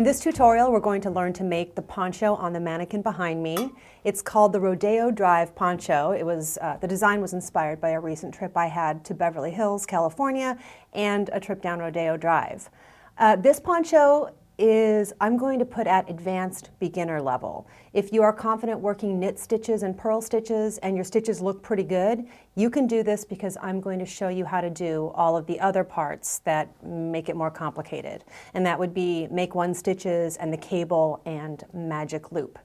this tutorial, we're going to learn to make the poncho on the mannequin behind me. It's called the Rodeo Drive Poncho. It was, the design was inspired by a recent trip I had to Beverly Hills, California, and a trip down Rodeo Drive. This poncho is, I'm going to put at advanced beginner level. If you are confident working knit stitches and purl stitches and your stitches look pretty good, you can do this because I'm going to show you how to do all of the other parts that make it more complicated. And that would be make one stitches and the cable and magic loop,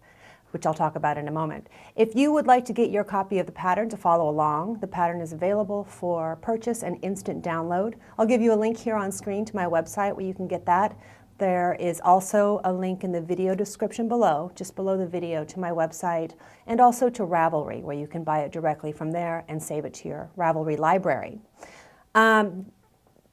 which I'll talk about in a moment. If you would like to get your copy of the pattern to follow along, the pattern is available for purchase and instant download. I'll give you a link here on screen to my website where you can get that. There is also a link in the video description below, just below the video, to my website, and also to Ravelry, where you can buy it directly from there and save it to your Ravelry library.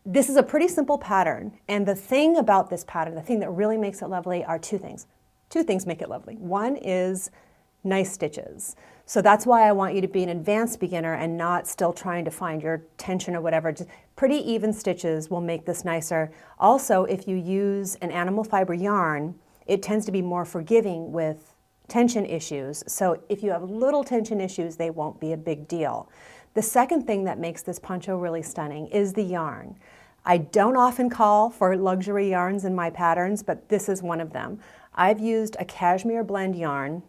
This is a pretty simple pattern, and the thing about this pattern, the thing that really makes it lovely, are two things. Two things make it lovely. One is nice stitches. So that's why I want you to be an advanced beginner and not still trying to find your tension or whatever. Just pretty even stitches will make this nicer. Also, if you use an animal fiber yarn, it tends to be more forgiving with tension issues. So if you have little tension issues, they won't be a big deal. The second thing that makes this poncho really stunning is the yarn. I don't often call for luxury yarns in my patterns, but this is one of them. I've used a cashmere blend yarn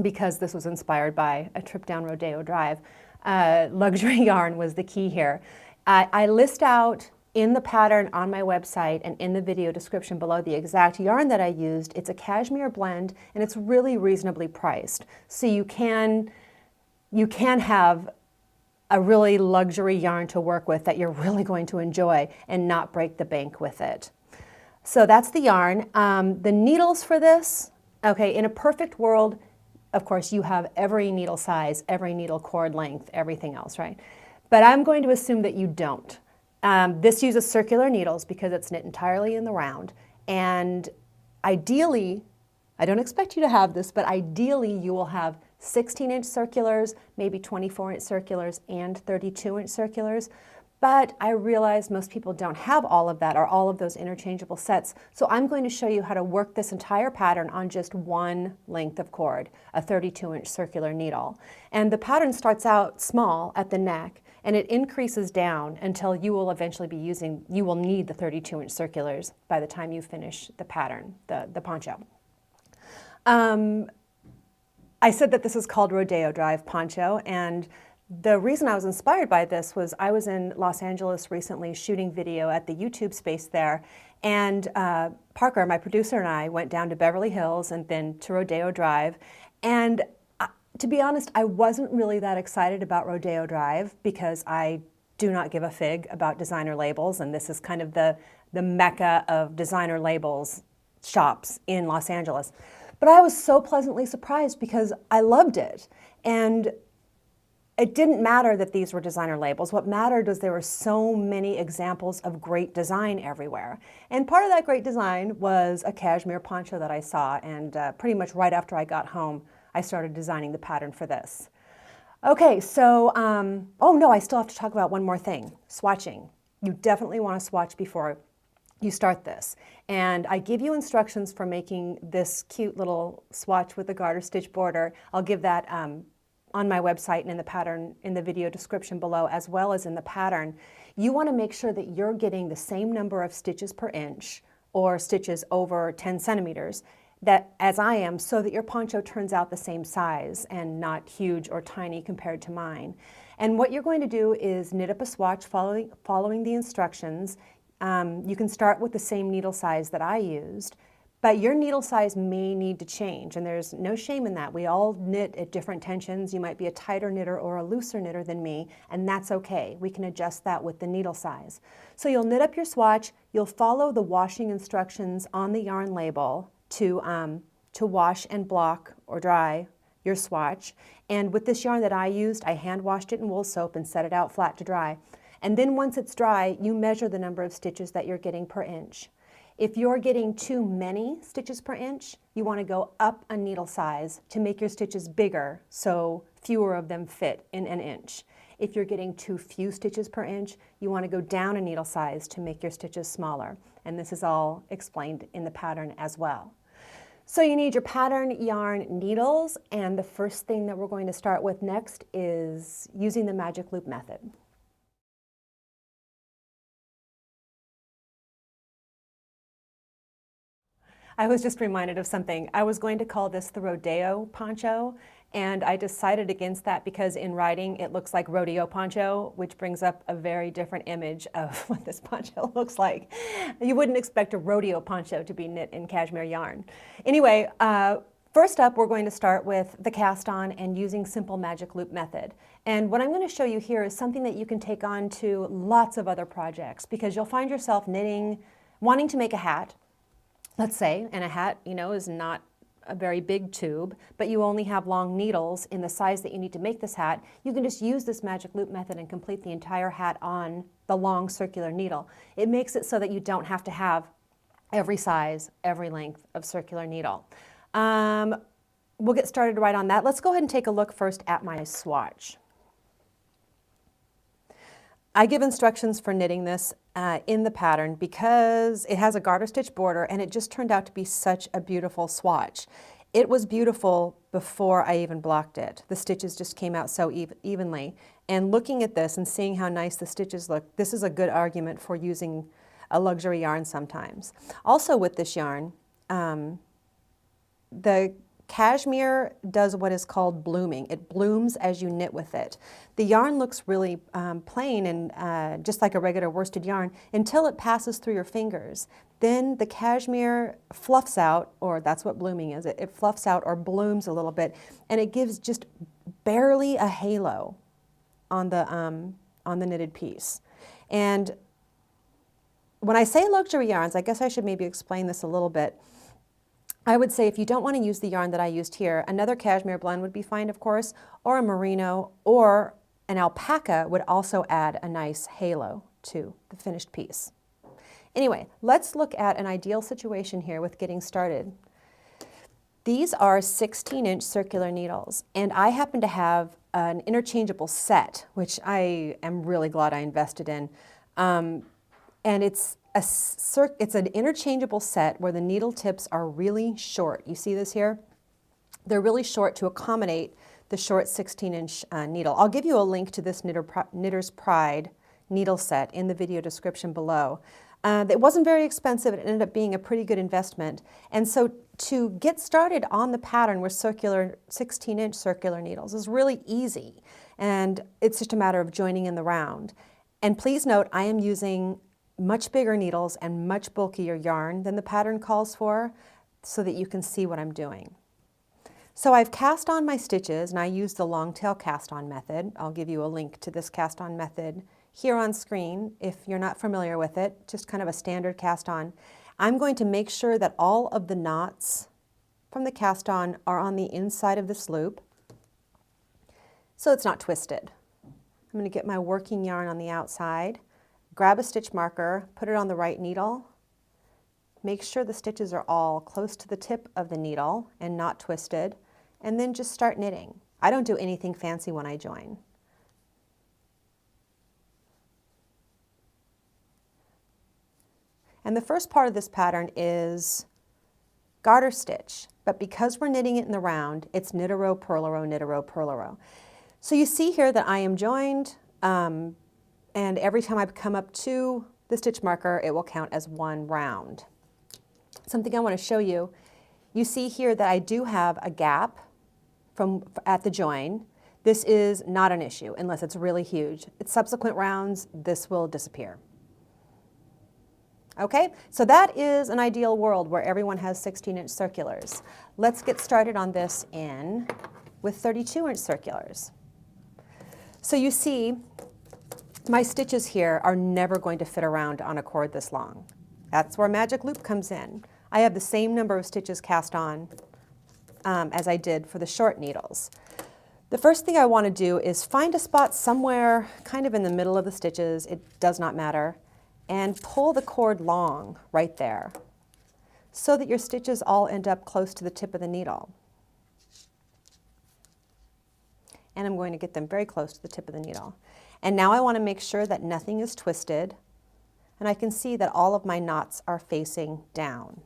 because this was inspired by a trip down Rodeo Drive. Luxury yarn was the key here. I list out in the pattern on my website and in the video description below the exact yarn that I used. It's a cashmere blend and it's really reasonably priced. So you can have a really luxury yarn to work with that you're really going to enjoy and not break the bank with it. So that's the yarn. The needles for this, okay, in a perfect world, of course, you have every needle size, every needle cord length, everything else, right? But I'm going to assume that you don't. This uses circular needles because it's knit entirely in the round. And ideally, I don't expect you to have this, but ideally you will have 16-inch circulars, maybe 24-inch circulars, and 32-inch circulars. But I realize most people don't have all of that or all of those interchangeable sets. So I'm going to show you how to work this entire pattern on just one length of cord, a 32-inch circular needle. And the pattern starts out small at the neck and it increases down until you will eventually be using, you will need the 32-inch circulars by the time you finish the pattern, the poncho. I said that this is called Rodeo Drive Poncho, and the reason I was inspired by this was I was in Los Angeles recently shooting video at the YouTube space there, and Parker, my producer, and I went down to Beverly Hills and then to Rodeo Drive. And to be honest, I wasn't really that excited about Rodeo Drive because I do not give a fig about designer labels, and this is kind of the mecca of designer labels shops in Los Angeles. But I was so pleasantly surprised because I loved it. And it didn't matter that these were designer labels. What mattered was there were so many examples of great design everywhere. And part of that great design was a cashmere poncho that I saw, and pretty much right after I got home, I started designing the pattern for this. Okay, so, oh no, I still have to talk about one more thing, swatching. You definitely want to swatch before you start this. And I give you instructions for making this cute little swatch with the garter stitch border. I'll give that on my website and in the pattern in the video description below, as well as in the pattern. You want to make sure that you're getting the same number of stitches per inch or stitches over 10 centimeters that as I am, so that your poncho turns out the same size and not huge or tiny compared to mine. And what you're going to do is knit up a swatch following the instructions. You can start with the same needle size that I used, but your needle size may need to change, and there's no shame in that. We all knit at different tensions. You might be a tighter knitter or a looser knitter than me, and that's okay. We can adjust that with the needle size. So you'll knit up your swatch. You'll follow the washing instructions on the yarn label to wash and block or dry your swatch. And with this yarn that I used, I hand washed it in wool soap and set it out flat to dry. And then once it's dry, you measure the number of stitches that you're getting per inch. If you're getting too many stitches per inch, you want to go up a needle size to make your stitches bigger so fewer of them fit in an inch. If you're getting too few stitches per inch, you want to go down a needle size to make your stitches smaller. And this is all explained in the pattern as well. So you need your pattern, yarn, needles, and the first thing that we're going to start with next is using the magic loop method. I was just reminded of something. I was going to call this the Rodeo poncho, and I decided against that because in writing it looks like Rodeo poncho, which brings up a very different image of what this poncho looks like. You wouldn't expect a rodeo poncho to be knit in cashmere yarn. Anyway, first up we're going to start with the cast on and using simple magic loop method. And what I'm going to show you here is something that you can take on to lots of other projects, because you'll find yourself knitting, wanting to make a hat, let's say, and a hat, you know, is not a very big tube, but you only have long needles in the size that you need to make this hat. You can just use this magic loop method and complete the entire hat on the long circular needle. It makes it so that you don't have to have every size, every length of circular needle. We'll get started right on that. Let's go ahead and take a look first at my swatch. I give instructions for knitting this in the pattern because it has a garter stitch border and it just turned out to be such a beautiful swatch. It was beautiful before I even blocked it. The stitches just came out so evenly. And looking at this and seeing how nice the stitches look, this is a good argument for using a luxury yarn sometimes. Also with this yarn, the cashmere does what is called blooming. It blooms as you knit with it. The yarn looks really plain and just like a regular worsted yarn until it passes through your fingers. Then the cashmere fluffs out, or that's what blooming is. It fluffs out or blooms a little bit, and it gives just barely a halo on the knitted piece. And when I say luxury yarns, I guess I should maybe explain this a little bit. I would say if you don't want to use the yarn that I used here, another cashmere blend would be fine, of course, or a merino or an alpaca would also add a nice halo to the finished piece. Anyway, let's look at an ideal situation here with getting started. These are 16-inch circular needles, and I happen to have an interchangeable set, which I am really glad I invested in. And it's an interchangeable set where the needle tips are really short. You see this here? They're really short to accommodate the short 16-inch needle. I'll give you a link to this Knitter's Pride needle set in the video description below. It wasn't very expensive. It ended up being a pretty good investment. And so to get started on the pattern with 16-inch circular needles is really easy. And it's just a matter of joining in the round. And please note, I am using much bigger needles and much bulkier yarn than the pattern calls for so that you can see what I'm doing. So I've cast on my stitches and I use the Longtail cast on method. I'll give you a link to this cast on method here on screen if you're not familiar with it, just kind of a standard cast on. I'm going to make sure that all of the knots from the cast on are on the inside of this loop so it's not twisted. I'm going to get my working yarn on the outside. Grab a stitch marker, put it on the right needle, make sure the stitches are all close to the tip of the needle and not twisted, and then just start knitting. I don't do anything fancy when I join. And the first part of this pattern is garter stitch, but because we're knitting it in the round, it's knit a row, purl a row, knit a row, purl a row. So you see here that I am joined, and every time I come up to the stitch marker, it will count as one round. Something I want to show you, you see here that I do have a gap at the join. This is not an issue unless it's really huge. At subsequent rounds, this will disappear. Okay, so that is an ideal world where everyone has 16-inch circulars. Let's get started on this with 32-inch circulars. So you see, my stitches here are never going to fit around on a cord this long. That's where magic loop comes in. I have the same number of stitches cast on as I did for the short needles. The first thing I want to do is find a spot somewhere kind of in the middle of the stitches, it does not matter, and pull the cord long right there so that your stitches all end up close to the tip of the needle. and I'm going to get them very close to the tip of the needle. And now I want to make sure that nothing is twisted, and I can see that all of my knots are facing down.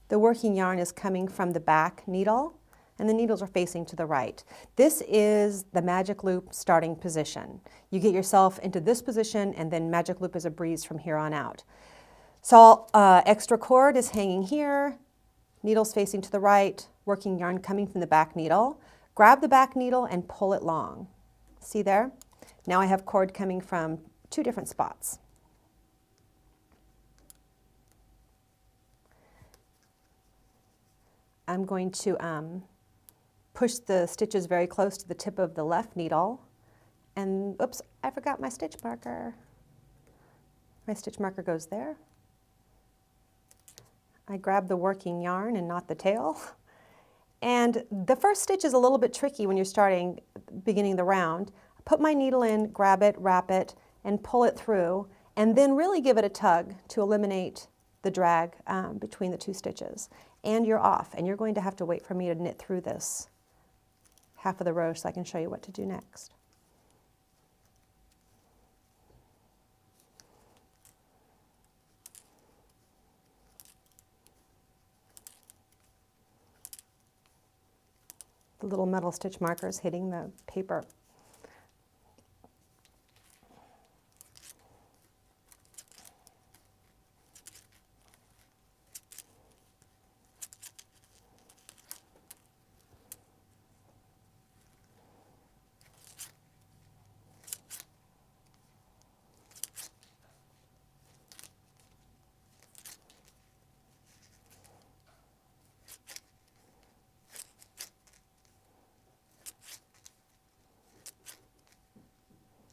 The working yarn is coming from the back needle, and the needles are facing to the right. This is the magic loop starting position. You get yourself into this position, and then magic loop is a breeze from here on out. So extra cord is hanging here, needles facing to the right, working yarn coming from the back needle. Grab the back needle and pull it long. See there? Now I have cord coming from 2 different spots. I'm going to push the stitches very close to the tip of the left needle. And oops, I forgot my stitch marker. My stitch marker goes there. I grab the working yarn and not the tail. And the first stitch is a little bit tricky when you're beginning the round. Put my needle in, grab it, wrap it, and pull it through, and then really give it a tug to eliminate the drag between the 2 stitches. And you're off, and you're going to have to wait for me to knit through this half of the row so I can show you what to do next. The little metal stitch markers hitting the paper.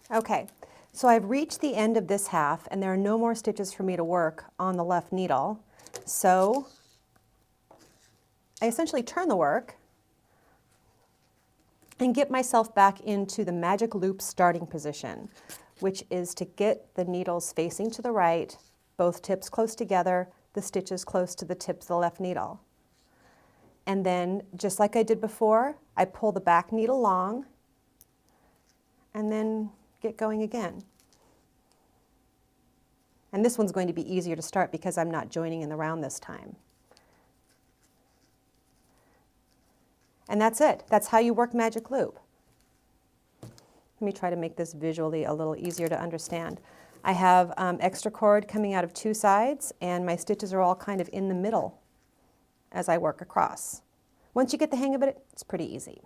Okay, so I've reached the end of this half, and there are no more stitches for me to work on the left needle. So I essentially turn the work and get myself back into the magic loop starting position, which is to get the needles facing to the right, both tips close together, the stitches close to the tips of the left needle. And then, just like I did before, I pull the back needle long, and then get going again. And this one's going to be easier to start because I'm not joining in the round this time. And that's it. That's how you work magic loop. Let me try to make this visually a little easier to understand. I have extra cord coming out of 2 sides, and my stitches are all kind of in the middle as I work across. Once you get the hang of it, it's pretty easy.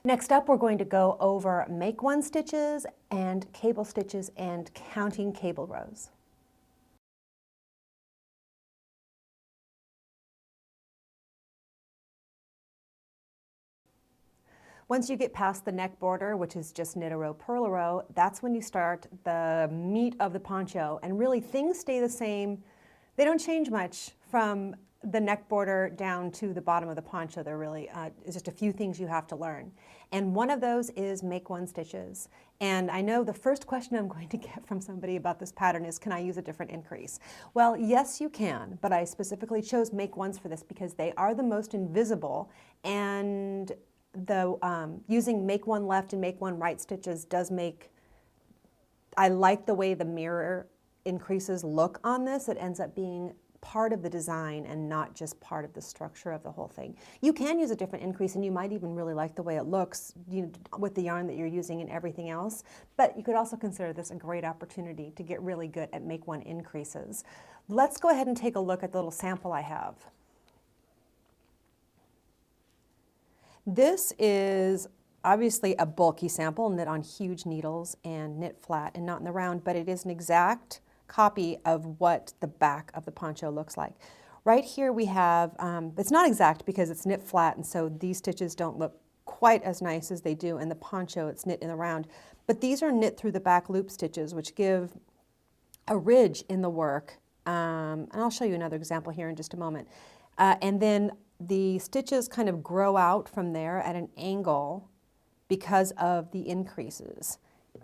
Next up, we're going to go over make 1 stitches and cable stitches and counting cable rows. Once you get past the neck border, which is just knit a row, purl a row, that's when you start the meat of the poncho. And really things stay the same. They don't change much from the neck border down to the bottom of the poncho. There really is just a few things you have to learn. And one of those is make 1 stitches. And I know the first question I'm going to get from somebody about this pattern is, can I use a different increase? Well, yes, you can, but I specifically chose make 1s for this because they are the most invisible, and the using make 1 left and make 1 right stitches does make, I like the way the mirror increases look on this. It ends up being part of the design and not just part of the structure of the whole thing. You can use a different increase, and you might even really like the way it looks, you know, with the yarn that you're using and everything else. But you could also consider this a great opportunity to get really good at make 1 increases. Let's go ahead and take a look at the little sample I have. This is obviously a bulky sample knit on huge needles and knit flat and not in the round, but it is an exact copy of what the back of the poncho looks like. Right here we have, it's not exact because it's knit flat, and so these stitches don't look quite as nice as they do in the poncho. It's knit in the round, but these are knit through the back loop stitches, which give a ridge in the work. And I'll show you another example here in just a moment. And then the stitches kind of grow out from there at an angle because of the increases.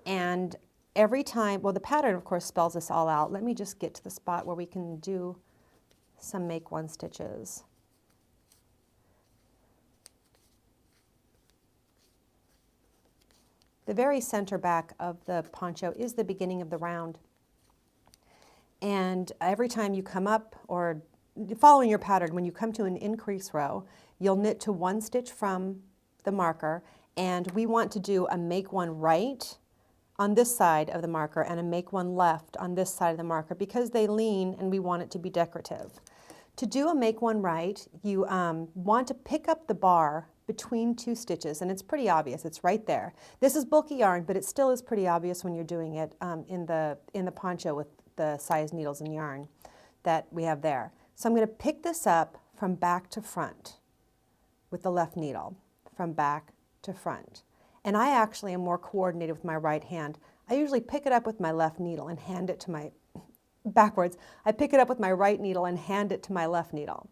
And every time, well, the pattern of course spells this all out. Let me just get to the spot where we can do some make 1 stitches. The very center back of the poncho is the beginning of the round. And every time you come up, or following your pattern, when you come to an increase row, you'll knit to one stitch from the marker, and we want to do a make one right on this side of the marker and a make one left on this side of the marker because they lean and we want it to be decorative. To do a make one right, you want to pick up the bar between two stitches, and it's pretty obvious, it's right there. This is bulky yarn, but it still is pretty obvious when you're doing it in the poncho with the size needles and yarn that we have there. So I'm going to pick this up from back to front with the left needle, from back to front. And I actually am more coordinated with my right hand. I usually pick it up with my left needle and hand it to my, backwards, I pick it up with my right needle and hand it to my left needle.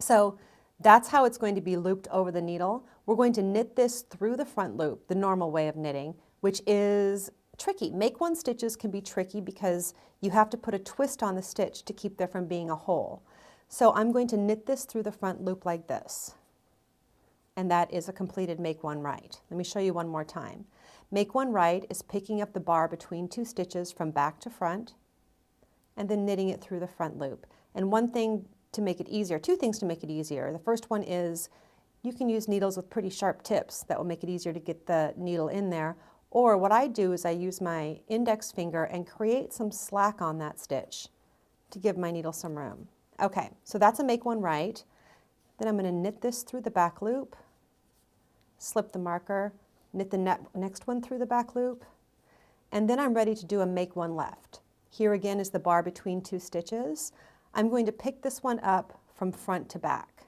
So that's how it's going to be looped over the needle. We're going to knit this through the front loop, the normal way of knitting, which is tricky. Make one stitches can be tricky because you have to put a twist on the stitch to keep there from being a hole. So I'm going to knit this through the front loop like this. And that is a completed make one right. Let me show you one more time. Make one right is picking up the bar between two stitches from back to front and then knitting it through the front loop. And one thing to make it easier, two things to make it easier. The first one is you can use needles with pretty sharp tips that will make it easier to get the needle in there. Or what I do is I use my index finger and create some slack on that stitch to give my needle some room. Okay, so that's a make one right. Then I'm going to knit this through the back loop, slip the marker, knit the next one through the back loop, and then I'm ready to do a make one left. Here again is the bar between two stitches. I'm going to pick this one up from front to back.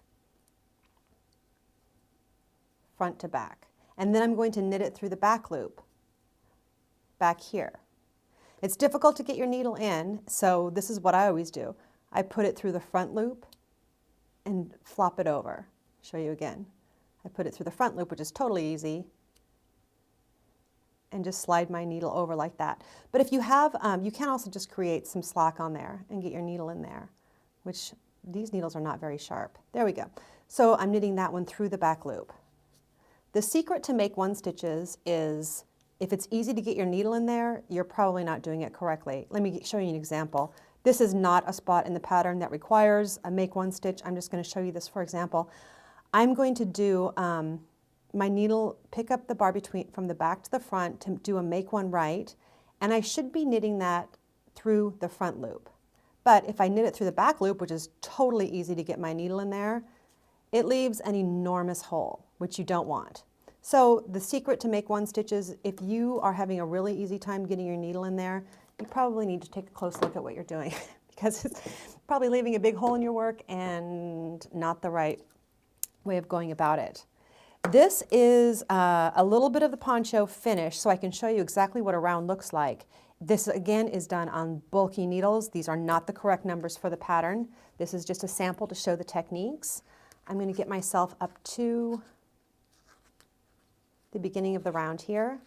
Front to back. And then I'm going to knit it through the back loop, back here. It's difficult to get your needle in, so this is what I always do. I put it through the front loop and flop it over. Show you again. I put it through the front loop, which is totally easy, and just slide my needle over like that. But if you have, you can also just create some slack on there and get your needle in there, which these needles are not very sharp. There we go. So I'm knitting that one through the back loop. The secret to make one stitches is if it's easy to get your needle in there, you're probably not doing it correctly. Let me show you an example. This is not a spot in the pattern that requires a make one stitch. I'm just going to show you this for example. I'm going to do my needle, pick up the bar from the back to the front to do a make one right, and I should be knitting that through the front loop. But if I knit it through the back loop, which is totally easy to get my needle in there, it leaves an enormous hole, which you don't want. So the secret to make one stitches, if you are having a really easy time getting your needle in there, you probably need to take a close look at what you're doing because it's probably leaving a big hole in your work and not the right way of going about it. This is a little bit of the poncho finished, so I can show you exactly what a round looks like. This again is done on bulky needles. These are not the correct numbers for the pattern. This is just a sample to show the techniques. I'm going to get myself up to the beginning of the round here.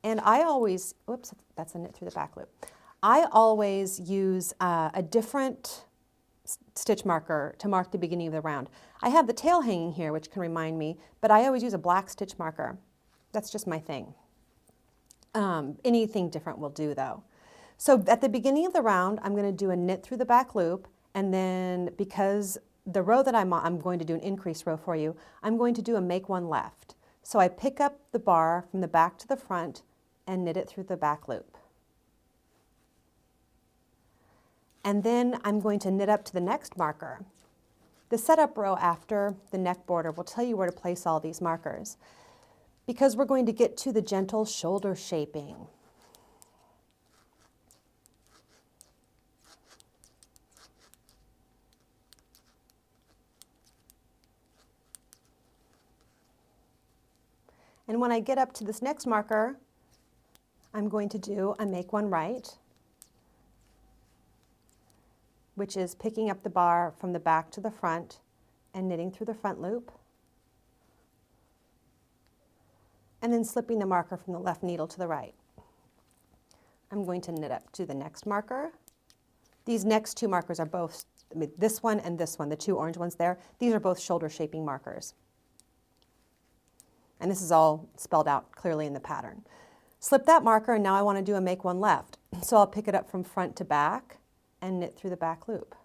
And I always, whoops, that's a knit through the back loop. I always use a different stitch marker to mark the beginning of the round. I have the tail hanging here, which can remind me, but I always use a black stitch marker. That's just my thing. Anything different will do though. So at the beginning of the round, I'm going to do a knit through the back loop, and then because the row that I'm on, I'm going to do an increase row for you, I'm going to do a make one left. So I pick up the bar from the back to the front and knit it through the back loop. And then I'm going to knit up to the next marker. The setup row after the neck border will tell you where to place all these markers because we're going to get to the gentle shoulder shaping. And when I get up to this next marker, I'm going to do a make one right, which is picking up the bar from the back to the front and knitting through the front loop, and then slipping the marker from the left needle to the right. I'm going to knit up to the next marker. These next two markers are both, this one and this one, the two orange ones there, these are both shoulder shaping markers. And this is all spelled out clearly in the pattern. Slip that marker, and now I want to do a make one left. So I'll pick it up from front to back and knit through the back loop.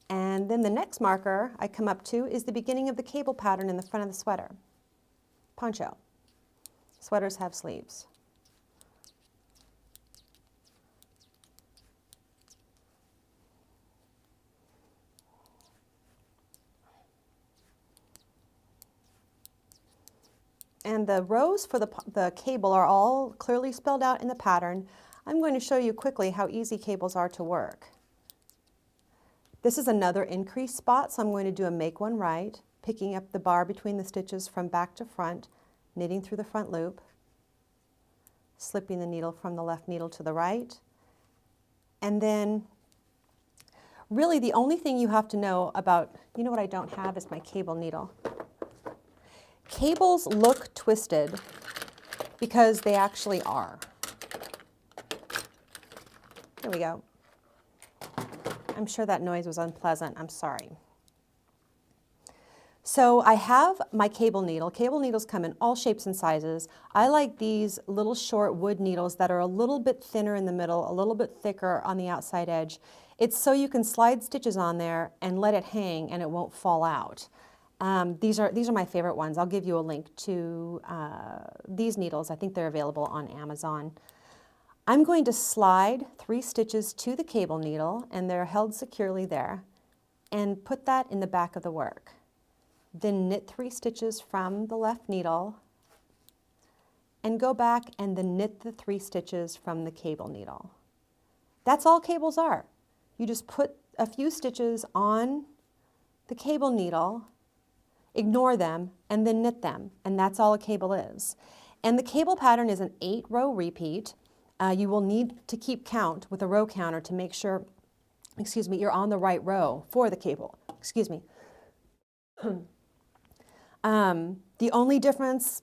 And then the next marker I come up to is the beginning of the cable pattern in the front of the sweater. Poncho. Sweaters have sleeves. And the rows for the cable are all clearly spelled out in the pattern. I'm going to show you quickly how easy cables are to work. This is another increase spot, so I'm going to do a make one right, picking up the bar between the stitches from back to front, knitting through the front loop, slipping the needle from the left needle to the right, and then really the only thing you have to know about, you know what I don't have is my cable needle. Cables look twisted because they actually are. There we go. I'm sure that noise was unpleasant. I'm sorry. So I have my cable needle. Cable needles come in all shapes and sizes. I like these little short wood needles that are a little bit thinner in the middle, a little bit thicker on the outside edge. It's so you can slide stitches on there and let it hang and it won't fall out. These are my favorite ones. I'll give you a link to these needles. I think they're available on Amazon. I'm going to slide 3 stitches to the cable needle, and they're held securely there, and put that in the back of the work. Then knit 3 stitches from the left needle, and go back and then knit the 3 stitches from the cable needle. That's all cables are. You just put a few stitches on the cable needle, ignore them, and then knit them, and that's all a cable is. And the cable pattern is an 8-row repeat. You will need to keep count with a row counter to make sure, you're on the right row for the cable. The only difference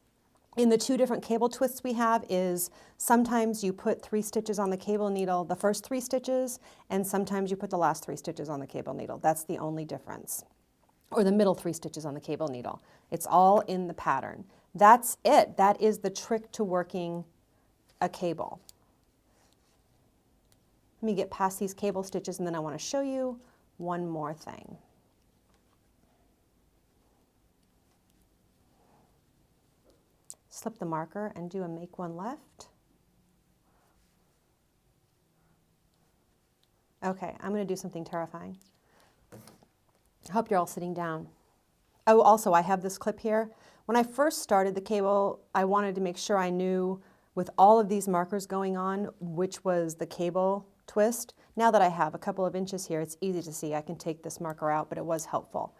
in the 2 different cable twists we have is sometimes you put 3 stitches on the cable needle, the first 3 stitches, and sometimes you put the last 3 stitches on the cable needle. That's the only difference. Or the middle 3 stitches on the cable needle. It's all in the pattern. That's it. That is the trick to working a cable. Let me get past these cable stitches, and then I want to show you one more thing. Slip the marker and do a make one left. Okay, I'm going to do something terrifying. I hope you're all sitting down. Oh, also, I have this clip here. When I first started the cable, I wanted to make sure I knew, with all of these markers going on, which was the cable twist. Now that I have a couple of inches here, it's easy to see. I can take this marker out, but it was helpful.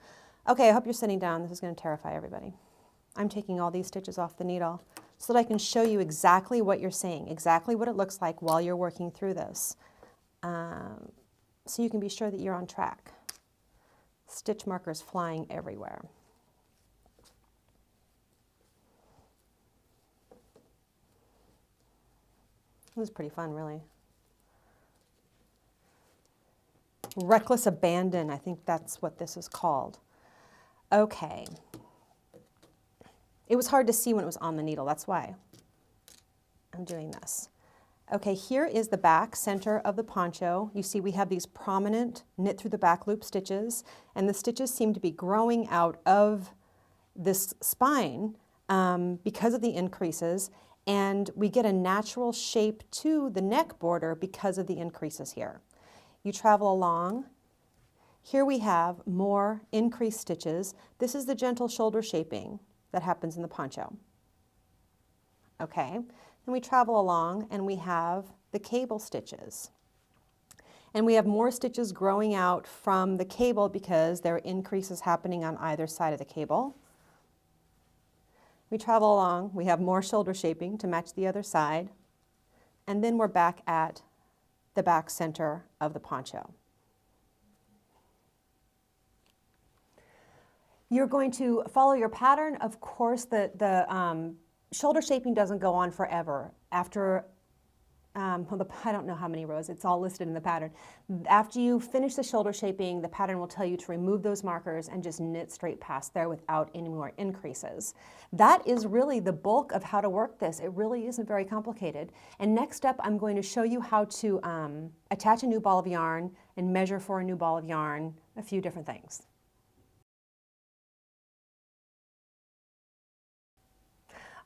Okay, I hope you're sitting down. This is going to terrify everybody. I'm taking all these stitches off the needle so that I can show you exactly what you're seeing, exactly what it looks like while you're working through this, so you can be sure that you're on track. Stitch markers flying everywhere. It was pretty fun, really. Reckless abandon, I think that's what this is called. Okay. It was hard to see when it was on the needle, that's why I'm doing this. Okay, here is the back center of the poncho. You see we have these prominent knit through the back loop stitches, and the stitches seem to be growing out of this spine because of the increases, and we get a natural shape to the neck border because of the increases here. You travel along. Here we have more increased stitches. This is the gentle shoulder shaping that happens in the poncho. Okay, then we travel along and we have the cable stitches. And we have more stitches growing out from the cable because there are increases happening on either side of the cable. We travel along, we have more shoulder shaping to match the other side, and then we're back at the back center of the poncho. You're going to follow your pattern. Of course, the shoulder shaping doesn't go on forever. After I don't know how many rows, it's all listed in the pattern. After you finish the shoulder shaping, the pattern will tell you to remove those markers and just knit straight past there without any more increases. That is really the bulk of how to work this. It really isn't very complicated. And next up, I'm going to show you how to attach a new ball of yarn and measure for a new ball of yarn, a few different things.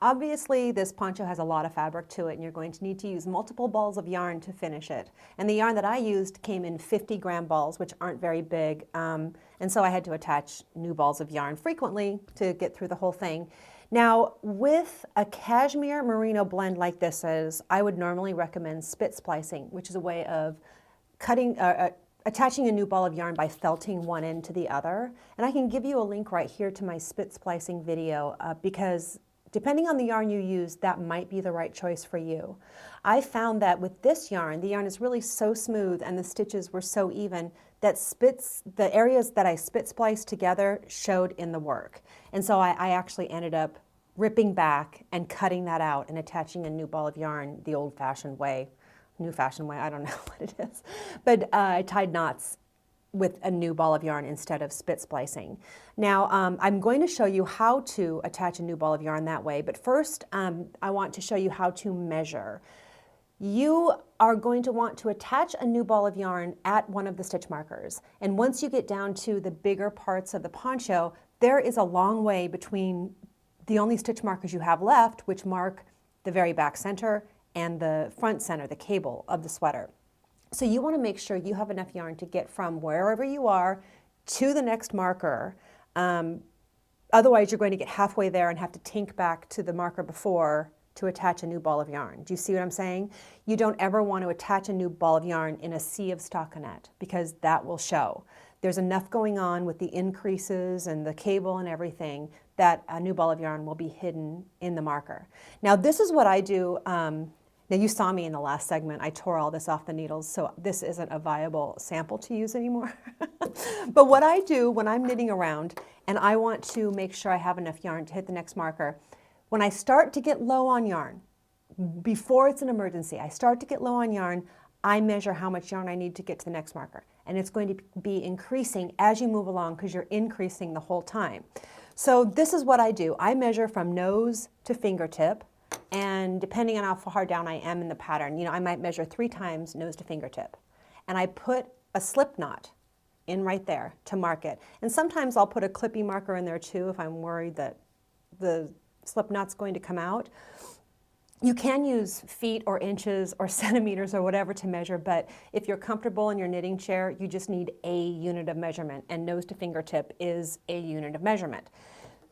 Obviously, this poncho has a lot of fabric to it, and you're going to need to use multiple balls of yarn to finish it. And the yarn that I used came in 50-gram balls, which aren't very big, and so I had to attach new balls of yarn frequently to get through the whole thing. Now, with a cashmere merino blend like this is, I would normally recommend spit splicing, which is a way of attaching a new ball of yarn by felting one end to the other. And I can give you a link right here to my spit splicing video because depending on the yarn you use, that might be the right choice for you. I found that with this yarn, the yarn is really so smooth and the stitches were so even that the areas that I spit spliced together showed in the work. And so I actually ended up ripping back and cutting that out and attaching a new ball of yarn the old-fashioned way, new-fashioned way, I don't know what it is. But I tied knots with a new ball of yarn instead of spit splicing. Now, I'm going to show you how to attach a new ball of yarn that way, but first I want to show you how to measure. You are going to want to attach a new ball of yarn at one of the stitch markers. And once you get down to the bigger parts of the poncho, there is a long way between the only stitch markers you have left, which mark the very back center and the front center, the cable of the sweater. So you want to make sure you have enough yarn to get from wherever you are to the next marker. Otherwise, you're going to get halfway there and have to tink back to the marker before to attach a new ball of yarn. Do you see what I'm saying? You don't ever want to attach a new ball of yarn in a sea of stockinette because that will show. There's enough going on with the increases and the cable and everything that a new ball of yarn will be hidden in the marker. Now, this is what I do. Now you saw me in the last segment, I tore all this off the needles, so this isn't a viable sample to use anymore. But what I do when I'm knitting around and I want to make sure I have enough yarn to hit the next marker, when I start to get low on yarn, before it's an emergency, I start to get low on yarn, I measure how much yarn I need to get to the next marker. And it's going to be increasing as you move along because you're increasing the whole time. So this is what I do. I measure from nose to fingertip. And depending on how far down I am in the pattern, I might measure 3 times nose to fingertip. And I put a slip knot in right there to mark it. And sometimes I'll put a clippy marker in there too if I'm worried that the slip knot's going to come out. You can use feet or inches or centimeters or whatever to measure, but if you're comfortable in your knitting chair, you just need a unit of measurement, and nose to fingertip is a unit of measurement.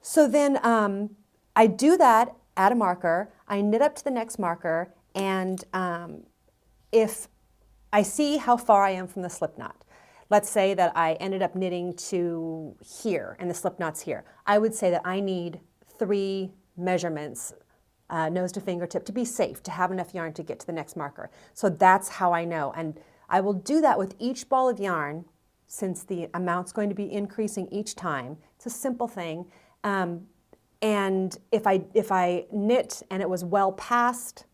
So then I do that at a marker, I knit up to the next marker, and if I see how far I am from the slip knot, let's say that I ended up knitting to here and the slip knot's here, I would say that I need 3 measurements, nose to fingertip, to be safe, to have enough yarn to get to the next marker. So that's how I know, and I will do that with each ball of yarn since the amount's going to be increasing each time. It's a simple thing. And if I knit and it was well past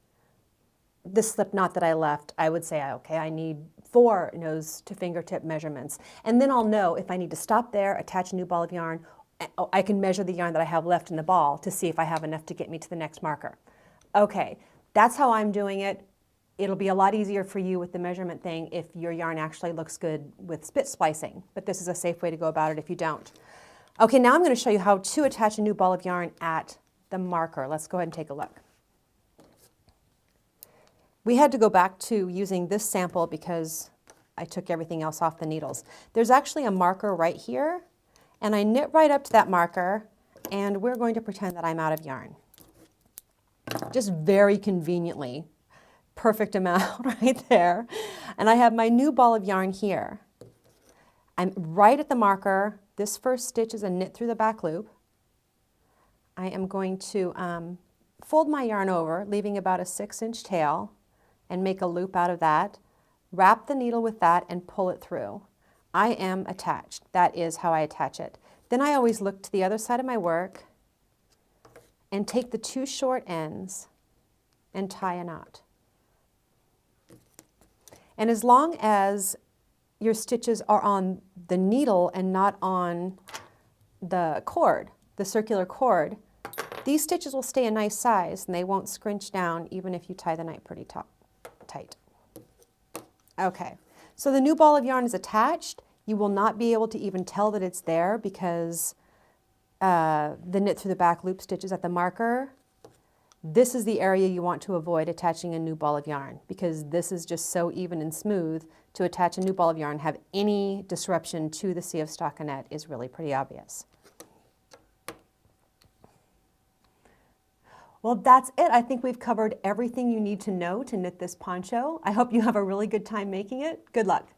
the slip knot that I left, I would say, okay, I need 4 nose to fingertip measurements. And then I'll know if I need to stop there, attach a new ball of yarn. I can measure the yarn that I have left in the ball to see if I have enough to get me to the next marker. Okay, that's how I'm doing it. It'll be a lot easier for you with the measurement thing if your yarn actually looks good with spit splicing, but this is a safe way to go about it if you don't. Okay, now I'm going to show you how to attach a new ball of yarn at the marker. Let's go ahead and take a look. We had to go back to using this sample because I took everything else off the needles. There's actually a marker right here, and I knit right up to that marker, and we're going to pretend that I'm out of yarn. Just very conveniently, perfect amount right there. And I have my new ball of yarn here. I'm right at the marker. This first stitch is a knit through the back loop. I am going to fold my yarn over, leaving about a 6-inch tail, and make a loop out of that. Wrap the needle with that and pull it through. I am attached. That is how I attach it. Then I always look to the other side of my work and take the 2 short ends and tie a knot. And as long as your stitches are on the needle and not on the cord, the circular cord, these stitches will stay a nice size and they won't scrunch down even if you tie the knot pretty tight. Okay, so the new ball of yarn is attached. You will not be able to even tell that it's there because the knit through the back loop stitch is at the marker. This is the area you want to avoid attaching a new ball of yarn because this is just so even and smooth. To attach a new ball of yarn, have any disruption to the sea of stockinette is really pretty obvious. Well, that's it. I think we've covered everything you need to know to knit this poncho. I hope you have a really good time making it. Good luck.